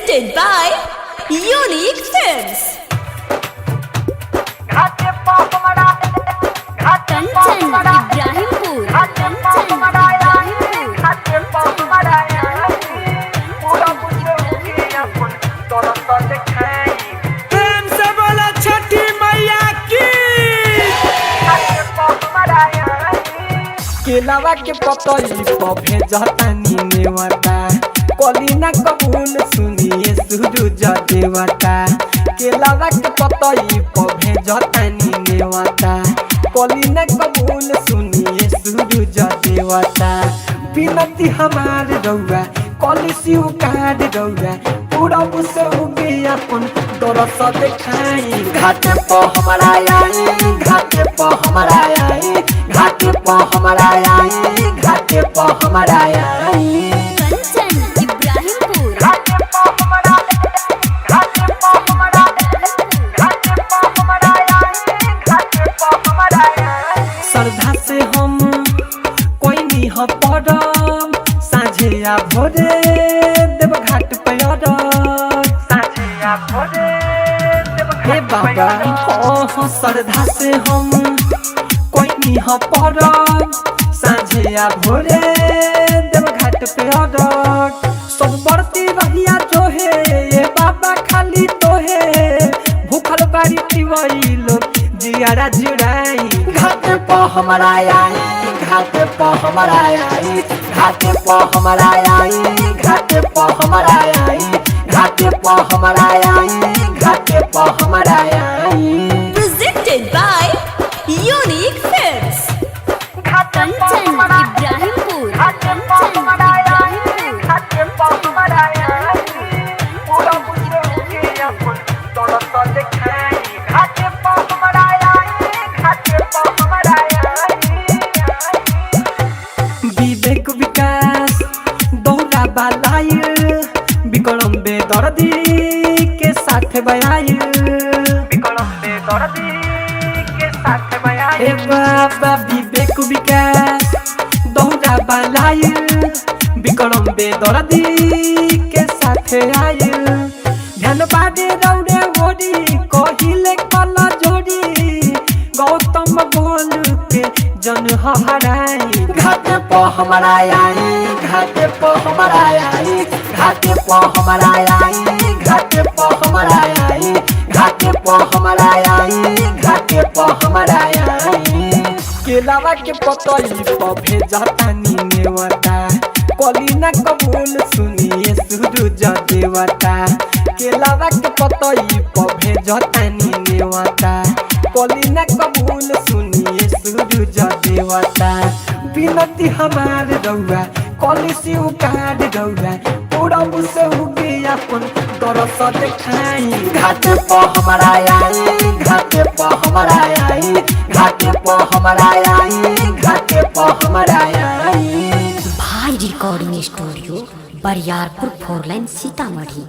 Presented by Unique Films. Kanchan Ibrahimpur प्रेम से बोला छठी मैया की। केलावा के पतई पर भेजतानी नेवता कलिना कबूल सुनिए सूरज देवता। केलावा के पतई पर भेजतानी नेवता कलिना कबूल सुनिए सूरज देवता। बिनती हमार रउआ कलिसी उकाड़ रउआ पूरा से उगे अपन दरस देखाई। घाटे पर हमारा आई, घाटे पर हमारा आई, घाटे पर हमारा आई, घाटे पर हमारा आई। कंचन इब्राहिमपुर श्रद्धा से हम कोई नहीं हो पड़ब साझे या भोरे देव घाट पे हे बाबा हो श्रद्धा से हम कोई नहीं हो पड़ब साझे या भोरे देव घाट पे सब बरती रहिया जो है ये बाबा खाली तो है भूखल बारी पिवई लोग जियारा जुड़ाई। घाटे पर हमारा आई, घाटे पर हमारा आई, घाटे पर हमारा आई, घाटे पर हमारा आई, घाटे पर हमारा आई, घाटे पर हमारा आई। Presented by Unique Films. Kanchan Ibrahimpur विवेक विकास दौरा बालाइल विक्रम बेदर्दी के साथ बयाइल। ए बाबा विवेक विकास दौरा बालाइल विक्रम बेदर्दी के साथ आइल। ध्यान बादे दौड़े ओडी कहिले कल जोड़ी गौतम बोल के जन हराई। घाटे पर हमारा आई, घाटे पर हमारा आई, घाटे पर हमारा आई, घाटे पर हमारा आई, घाटे पर हमारा आई, घाटे पर हमारा आई। केलावा के पतई पर भेजतानी नेवता कलिना कबूल सुनिए सूरज देवता। केलावा के पतई पर भेजतानी नेवता कलिना कबूल सुनिए सूरज देवता। बिनती हमार रउआ कलिसी उकाड़ रउआ पूरा से उगे अपन दरस देखाई। घाटे पर हमारा आई, घाटे पर हमारा आई, घाटे पर हमारा आई, घाटे पर हमारा आई। भाई recording studio Bariyarpur 4 line Sitamarhi.